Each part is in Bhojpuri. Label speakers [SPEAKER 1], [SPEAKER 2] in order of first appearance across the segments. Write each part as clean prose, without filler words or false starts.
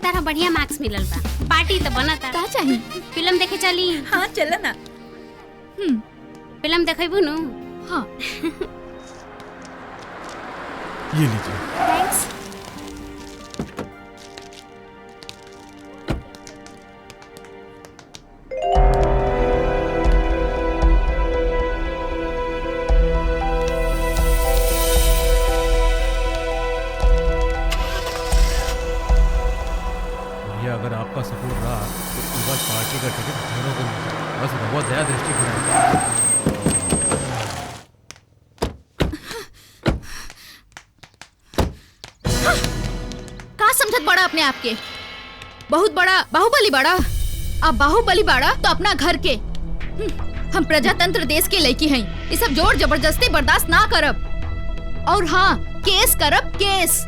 [SPEAKER 1] तारा बढ़िया मार्क्स मिलल बा, पार्टी तो बनता।
[SPEAKER 2] का चाहिए?
[SPEAKER 1] फिल्म देखे चली?
[SPEAKER 2] हाँ चल ना।
[SPEAKER 1] फिल्म देखेबू नु?
[SPEAKER 2] हाँ।
[SPEAKER 3] ये लीजिए।
[SPEAKER 2] थैंक्स।
[SPEAKER 3] अगर आपका सपोर्ट रहा तो इस बार पार्टी का टिकट दोनों को मिल जाए। बस रवा दया दृष्टि
[SPEAKER 2] का समझत बड़ा अपने आप के? बहुत बड़ा बाहुबली बड़ा। अब बाहुबली बड़ा तो अपना घर के। हम प्रजातंत्र देश के लड़की हैं। ये सब जोर जबरदस्ती बर्दाश्त ना करब। और हाँ, केस करब, केस।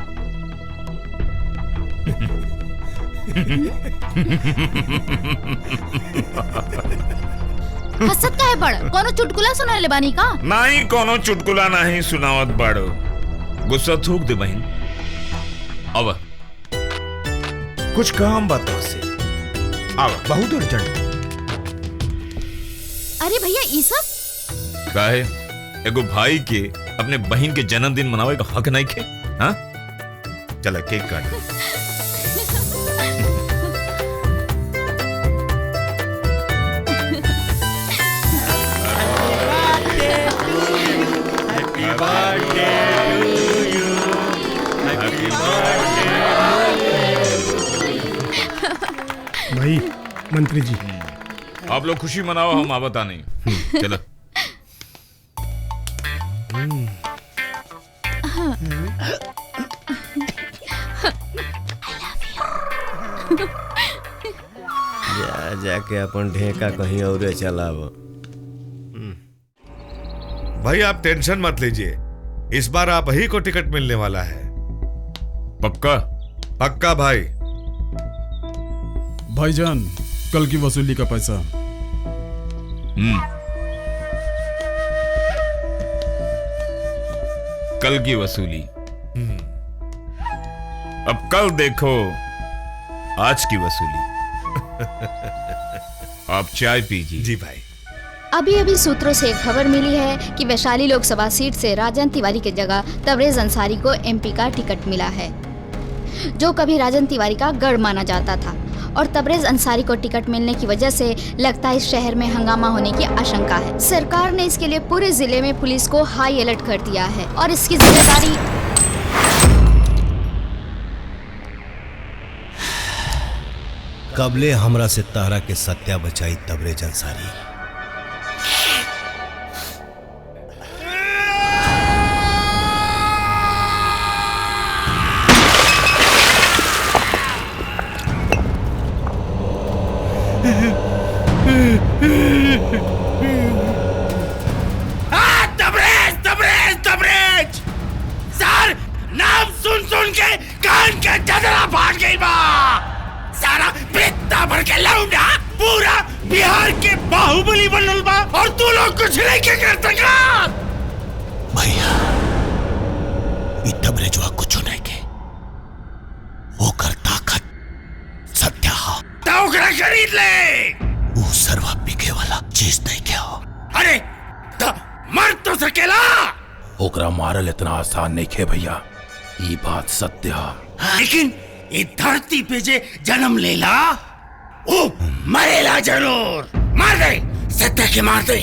[SPEAKER 2] हसत का है बड़? कोनो चुटकुला सुना ले बानी का?
[SPEAKER 4] नहीं, कोनो चुटकुला नहीं सुनावत बड़ो। गुस्सा थूक दे बहन। अब कुछ काम बताओ से। अब बहुत अर्जेंट।
[SPEAKER 2] अरे भैया ये सब
[SPEAKER 4] काहे? एगो भाई के अपने बहन के जन्मदिन मनावे का हक नहीं खे? हाँ? चला केक काट।
[SPEAKER 5] भाई मंत्री जी,
[SPEAKER 4] आप लोग खुशी मनाओ, हम आवता नहीं। चलो।
[SPEAKER 6] जाके अपन ढेका कहीं और चलाव।
[SPEAKER 7] भाई आप टेंशन मत लीजिए, इस बार आप ही को टिकट मिलने वाला है।
[SPEAKER 4] पक्का?
[SPEAKER 7] पक्का भाई।
[SPEAKER 3] भाईजान, कल की वसूली का पैसा।
[SPEAKER 4] कल की वसूली। अब कल देखो आज की वसूली। आप चाय पीजिए।
[SPEAKER 7] जी भाई।
[SPEAKER 2] अभी अभी सूत्रों से एक खबर मिली है कि वैशाली लोकसभा सीट से राजन तिवारी की जगह तबरेज अंसारी को एमपी का टिकट मिला है, जो कभी राजन तिवारी का गढ़ माना जाता था। और तबरेज अंसारी को टिकट मिलने की वजह से लगता है इस शहर में हंगामा होने की आशंका है। सरकार ने इसके लिए पूरे जिले में पुलिस को हाई अलर्ट कर दिया है और इसकी जिम्मेदारी
[SPEAKER 6] कबले हमरा से तारा के सत्या बचाई तबरेज अंसारी।
[SPEAKER 8] तबरेज तबरेज तबरेज सर, नाम सुन सुन के कान के चदरा फाट गई बा। सारा पित्ता भर के लौंडा पूरा बिहार के बाहुबली बनल बा और तू लोग कुछ नहीं के कर सका।
[SPEAKER 6] भैया ये तबरेजवा कुछ नहीं के, ओकर ताकत सत्या हो।
[SPEAKER 8] तो ओकरा खरीद ले।
[SPEAKER 6] वो सरवा बिके वाला चीज नहीं के हो।
[SPEAKER 8] अरे तो मर तो सकेला।
[SPEAKER 9] ओकरा मारल इतना आसान नहीं खे भैया, ये बात सत्य है।
[SPEAKER 8] लेकिन ये धरती पे जे जन्म लेला, ओ मरेला जरूर। मार दे, सत्या के मार दे।